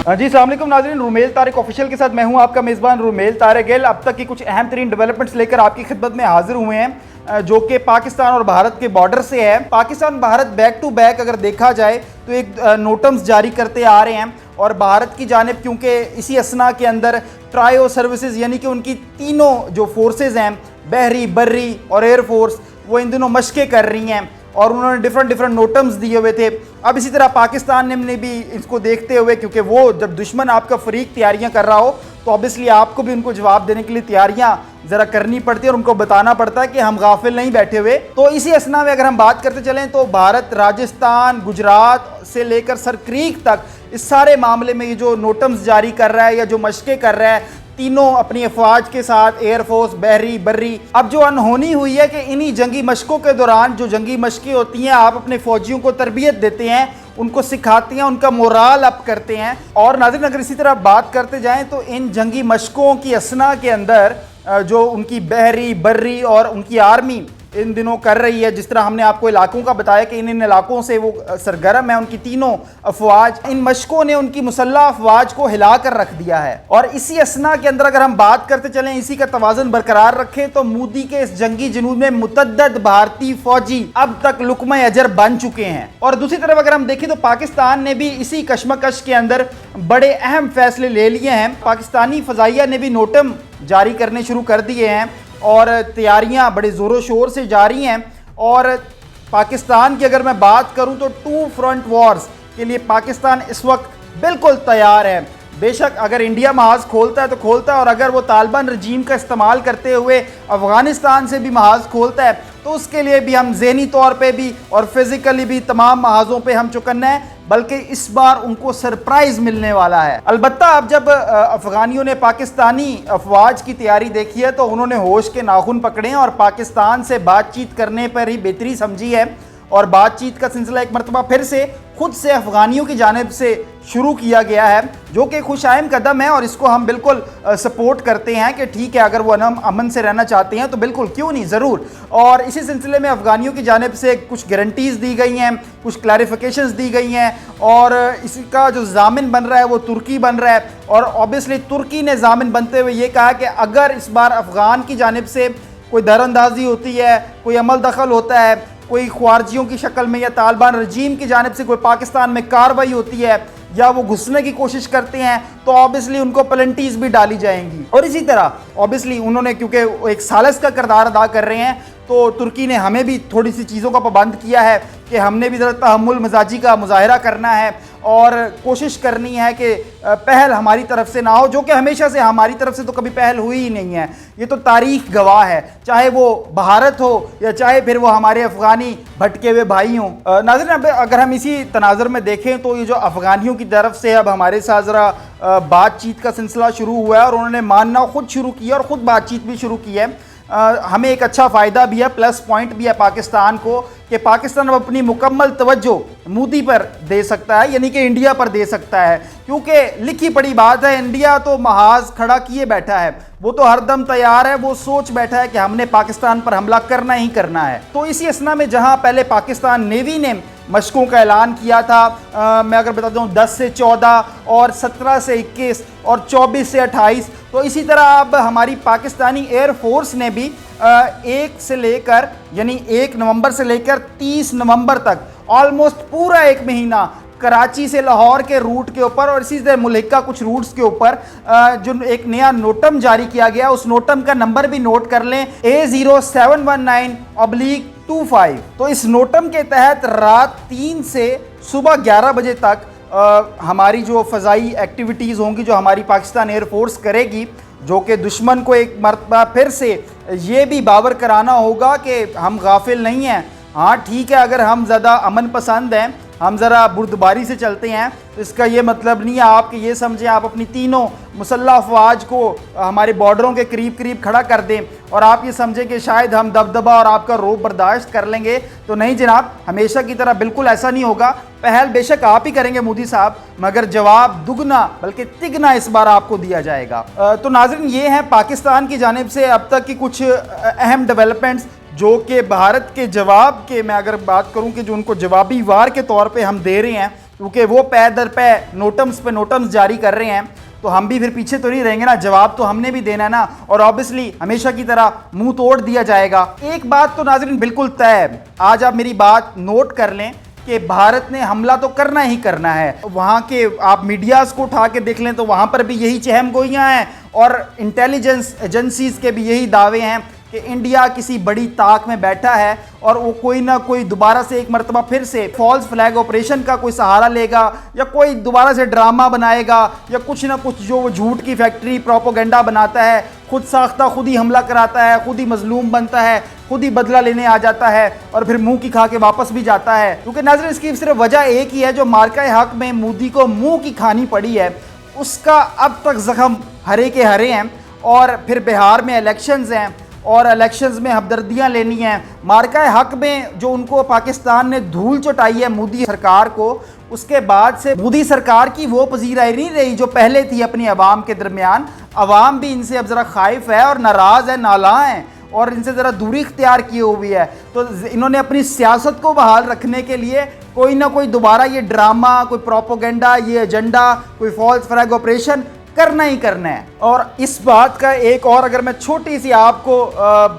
जी अस्सलाम वालेकुम नाज़रीन, रुमेल तारिक ऑफिशियल के साथ मैं हूं आपका मेज़बान रुमेल तारिक। अब तक की कुछ अहम तरीन डेवलपमेंट्स लेकर आपकी खिदमत में हाजिर हुए हैं, जो कि पाकिस्तान और भारत के बॉर्डर से है। Pakistan Bharat back to back अगर देखा जाए तो एक नोटम्स जारी करते आ रहे हैं, और भारत की जानिब क्योंकि इसी असना के अंदर ट्रायो सर्विसेज यानी कि उनकी तीनों जो फोर्सेज हैं, बहरी, बर्री और एयर फोर्स, वो इन दिनों मशक़ें कर रही हैं और उन्होंने डिफरेंट नोटम्स दिए हुए थे। अब इसी तरह पाकिस्तान ने भी इसको देखते हुए, क्योंकि वो जब दुश्मन आपका फरीक तैयारियां कर रहा हो तो ऑब्वियसली आपको भी उनको जवाब देने के लिए तैयारियां ज़रा करनी पड़ती है और उनको बताना पड़ता है कि हम गाफिल नहीं बैठे हुए। तो इसी असना में अगर हम बात करते चलें तो भारत राजस्थान, गुजरात से लेकर सरक्रीक तक इस सारे मामले में ये जो नोटम्स जारी कर रहा है या जो मशक़ें कर रहा है तीनों अपनी अफवाज के साथ, एयरफोर्स, बहरी, बर्री। अब जो अनहोनी हुई है कि इन्हीं जंगी मशकों के दौरान जो जंगी मशकें होती हैं, आप अपने फौजियों को तरबियत देते हैं, उनको सिखाते हैं, उनका मोराल अप करते हैं। और नाज़रीन अगर इसी तरह बात करते जाएं तो इन जंगी मशकों की असना के अंदर जो उनकी बहरी, बर्री और उनकी आर्मी इन दिनों कर रही है, जिस तरह हमने आपको इलाकों का बताया कि इन इलाकों से वो सरगर्म है, उनकी तीनों अफवाज, इन मशकों ने उनकी मुसल्लह अफवाज को हिला कर रख दिया है। और इसी असना के अंदर अगर हम बात करते चलें, इसी का तवाज़ुन बरकरार रखें, तो मोदी के इस जंगी जुनून में मुतअद्दिद भारतीय फौजी अब तक लुक़्मा अजर बन चुके हैं। और दूसरी तरफ अगर हम देखें तो पाकिस्तान ने भी इसी कशमकश के अंदर बड़े अहम फैसले ले लिए हैं। पाकिस्तानी फ़ज़ाइया ने भी नोटम जारी करने शुरू कर दिए हैं और तैयारियां बड़े ज़ोरों शोर से जारी हैं। और पाकिस्तान की अगर मैं बात करूं तो टू फ्रंट वॉर्स के लिए पाकिस्तान इस वक्त बिल्कुल तैयार है। बेशक अगर इंडिया महाज खोलता है तो खोलता है, और अगर वो तालिबान रजीम का इस्तेमाल करते हुए अफ़गानिस्तान से भी महाज खोलता है तो उसके लिए भी हम ज़हनी तौर पे भी और फिज़िकली भी तमाम महाज़ों पे हम चौकन्ना है, बल्कि इस बार उनको सरप्राइज़ मिलने वाला है। अलबत्ता अब जब अफ़गानियों ने पाकिस्तानी अफवाज की तैयारी देखी है तो उन्होंने होश के नाखून पकड़े हैं और पाकिस्तान से बातचीत करने पर ही बेहतरी समझी है। और बातचीत का सिलसिला एक मरतबा फिर से खुद से अफ़गानियों की जानिब से शुरू किया गया है, जो कि खुशाइम कदम है और इसको हम बिल्कुल सपोर्ट करते हैं कि ठीक है, अगर वो अमन से रहना चाहते हैं तो बिल्कुल, क्यों नहीं, ज़रूर। और इसी सिलसिले में अफ़गानियों की जानिब से कुछ गारंटीज़ दी गई हैं, कुछ क्लैरिफिकेशंस दी गई हैं, और इसका जो ज़ामिन बन रहा है वो तुर्की बन रहा है। और ऑब्वियसली तुर्की ने ज़ामिन बनते हुए ये कहा कि अगर इस बार अफ़गान की जानिब से कोई दरअंदाजी होती है, कोई अमल दखल होता है, कोई ख्वारजियों की शक्ल में या तालिबान रजीम की जानिब से कोई पाकिस्तान में कार्रवाई होती है या वो घुसने की कोशिश करते हैं, तो ऑब्वियसली उनको पेनल्टीज भी डाली जाएंगी। और इसी तरह ऑब्वियसली उन्होंने, क्योंकि एक सालिस का किरदार अदा कर रहे हैं, तो तुर्की ने हमें भी थोड़ी सी चीज़ों का पाबंद किया है कि हमने भी ज़रा तहम्मुल मिजाजी का मुजाहिरा करना है और कोशिश करनी है कि पहल हमारी तरफ से ना हो, जो कि हमेशा से हमारी तरफ से तो कभी पहल हुई ही नहीं है। ये तो तारीख गवाह है, चाहे वो भारत हो या चाहे फिर वो हमारे अफ़गानी भटके हुए भाई हों। नाज़रीन अब अगर हम इसी तनाज़ुर में देखें तो ये जो अफ़गानियों की तरफ से अब हमारे साथ ज़रा बातचीत का सिलसिला शुरू हुआ है और उन्होंने मानना खुद शुरू किया और ख़ुद बातचीत भी शुरू की है। हमें एक अच्छा फ़ायदा भी है, प्लस पॉइंट भी है पाकिस्तान को, कि पाकिस्तान अब अपनी मुकम्मल तवज्जो मोदी पर दे सकता है, यानी कि इंडिया पर दे सकता है। क्योंकि लिखी पड़ी बात है, इंडिया तो महाज खड़ा किए बैठा है, वो तो हरदम तैयार है, वो सोच बैठा है कि हमने पाकिस्तान पर हमला करना ही करना है। तो इसी असना में जहां पहले पाकिस्तान नेवी ने मशकों का ऐलान किया था, मैं अगर बता दूं 10 से 14 और 17 से 21 और 24 से 28, तो इसी तरह अब हमारी पाकिस्तानी एयर फोर्स ने भी 1 से लेकर यानी 1 नवंबर से लेकर 30 नवंबर तक ऑलमोस्ट पूरा एक महीना कराची से लाहौर के रूट के ऊपर और इसी तरह मुल्क का कुछ रूट्स के ऊपर जो एक नया नोटम जारी किया गया, उस नोटम का नंबर भी नोट कर लें, A0719/25। तो इस नोटम के तहत रात 3 से सुबह 11 बजे तक हमारी जो फ़ज़ाई एक्टिविटीज़ होंगी, जो हमारी पाकिस्तान एयरफोर्स करेगी, जो कि दुश्मन को एक मरतबा फिर से ये भी बावर कराना होगा कि हम गाफिल नहीं हैं। हाँ ठीक है, अगर हम ज़्यादा अमन पसंद हैं, हम ज़रा बुर्दबारी से चलते हैं, तो इसका ये मतलब नहीं है आप कि ये समझें आप अपनी तीनों मुसल्लह अफवाज को हमारे बॉर्डरों के करीब करीब खड़ा कर दें और आप ये समझें कि शायद हम दबदबा और आपका रोब बर्दाश्त कर लेंगे। तो नहीं जनाब, हमेशा की तरह बिल्कुल ऐसा नहीं होगा। पहल बेशक आप ही करेंगे मोदी साहब, मगर जवाब दुगना बल्कि तिगना इस बार आपको दिया जाएगा। तो नाज़रीन, ये हैं पाकिस्तान की जानिब से अब तक की कुछ अहम डेवलपमेंट्स, जो कि भारत के जवाब के, मैं अगर बात करूं कि जो उनको जवाबी वार के तौर पे हम दे रहे हैं, क्योंकि वो पै दर पै नोटम्स पे नोटम्स जारी कर रहे हैं, तो हम भी फिर पीछे तो नहीं रहेंगे ना, जवाब तो हमने भी देना है ना, और ऑब्वियसली हमेशा की तरह मुंह तोड़ दिया जाएगा। एक बात तो नाज़रीन बिल्कुल तय है, आज आप मेरी बात नोट कर लें कि भारत ने हमला तो करना ही करना है। वहाँ के आप मीडियाज़ को उठा के देख लें तो वहाँ पर भी यही चहम गोइयाँ हैं, और इंटेलिजेंस एजेंसीज़ के भी यही दावे हैं कि इंडिया किसी बड़ी ताक में बैठा है और वो कोई ना कोई दोबारा से एक मरतबा फिर से फॉल्स फ्लैग ऑपरेशन का कोई सहारा लेगा, या कोई दोबारा से ड्रामा बनाएगा, या कुछ ना कुछ जो वो झूठ की फैक्ट्री प्रोपोगेंडा बनाता है, खुद साख्ता खुद ही हमला कराता है, खुद ही मजलूम बनता है, खुद ही बदला लेने आ जाता है और फिर मुंह की खा के वापस भी जाता है। क्योंकि नाज़रीन इसकी सिर्फ वजह एक ही है, जो मार्का हक में मोदी को मुंह की खानी पड़ी है उसका अब तक जख्म हरे के हरे हैं, और फिर बिहार में इलेक्शंस हैं और इलेक्शंस में हमदर्दियाँ लेनी हैं। मार्का हक में जो उनको पाकिस्तान ने धूल चटाई है मोदी सरकार को, उसके बाद से मोदी सरकार की वो पजीराई नहीं रही जो पहले थी अपनी आवाम के दरमियान। आवाम भी इनसे अब ज़रा खाइफ है और नाराज़ है, नाला है, और इनसे ज़रा दूरी इख्तियार की हुई है। तो इन्होंने अपनी सियासत को बहाल रखने के लिए कोई ना कोई दोबारा ये ड्रामा, कोई प्रोपोगेंडा, ये एजेंडा, कोई फॉल्स फ्लैग ऑपरेशन करना ही करना है। और इस बात का एक और अगर मैं छोटी सी आपको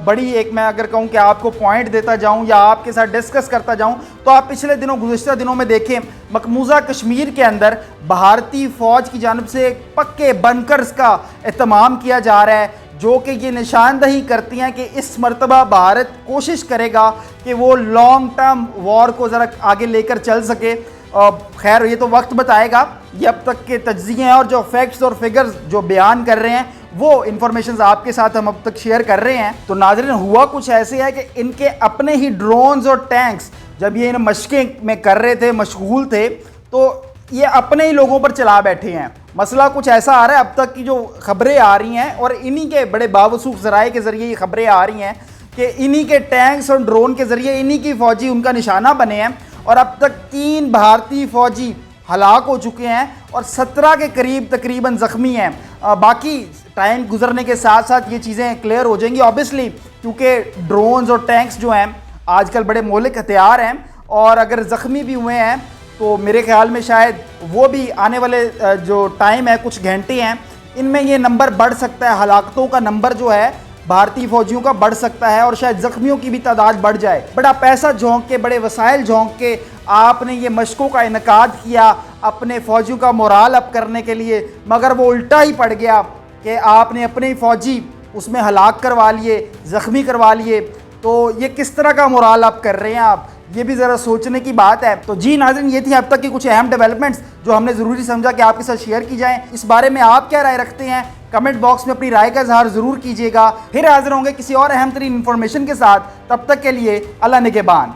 बड़ी एक मैं अगर कहूँ कि आपको पॉइंट देता जाऊँ या आपके साथ डिस्कस करता जाऊँ, तो आप पिछले दिनों गुज़िश्ता दिनों में देखें मकबूजा कश्मीर के अंदर भारतीय फ़ौज की जानिब से पक्के बंकर्स का एहतमाम किया जा रहा है, जो कि ये निशानदही करती हैं कि इस मरतबा भारत कोशिश करेगा कि वो लॉन्ग टर्म वॉर को ज़रा आगे लेकर चल सके। खैर ये तो वक्त बताएगा, ये अब तक के तज्ज़िये हैं और जो फैक्ट्स और फिगर्स जो बयान कर रहे हैं वो इन्फॉर्मेशन आपके साथ हम अब तक शेयर कर रहे हैं। तो नाज़रीन हुआ कुछ ऐसे है कि इनके अपने ही ड्रोन्स और टैंक्स जब ये इन मशक़ें में कर रहे थे, मशगूल थे, तो ये अपने ही लोगों पर चला बैठे हैं। मसला कुछ ऐसा आ रहा है, अब तक की जो खबरें आ रही हैं और इन्हीं के बड़े बावसूख ज़राए के ज़रिए ये खबरें आ रही हैं कि इन्हीं के टैंक्स और ड्रोन के ज़रिए इन्हीं की फ़ौजी उनका निशाना बने हैं, और अब तक 3 भारतीय फ़ौजी हलाक हो चुके हैं और 17 के करीब तकरीबन ज़ख्मी हैं। बाकी टाइम गुजरने के साथ साथ ये चीज़ें क्लियर हो जाएंगी ऑब्वियसली, क्योंकि ड्रोन्स और टैंक्स जो हैं आजकल बड़े मौलिक हथियार हैं, और अगर ज़ख्मी भी हुए हैं तो मेरे ख्याल में शायद वो भी आने वाले जो टाइम है, कुछ घंटे हैं, इनमें ये नंबर बढ़ सकता है, हलाकतों का नंबर जो है भारतीय फौजियों का बढ़ सकता है, और शायद ज़ख्मियों की भी तादाद बढ़ जाए। बड़ा पैसा झोंक के, बड़े वसाइल झोंक के आपने ये मशकों का इनकाद किया अपने फ़ौजियों का मोराल अप करने के लिए, मगर वो उल्टा ही पड़ गया कि आपने अपने ही फ़ौजी उसमें हलाक करवा लिए, ज़ख्मी करवा लिए। तो ये किस तरह का मोराल अप कर रहे हैं आप, ये भी ज़रा सोचने की बात है। तो जी नाज़रीन, ये थी अब तक की कुछ अहम डेवलपमेंट्स जो हमने ज़रूरी समझा कि आपके साथ शेयर की जाएँ। इस बारे में आप क्या राय रखते हैं, कमेंट बॉक्स में अपनी राय का इजहार ज़रूर कीजिएगा। फिर हाजिर होंगे किसी और अहम तरीन इन्फॉर्मेशन के साथ, तब तक के लिए अल्लाह निगहबान।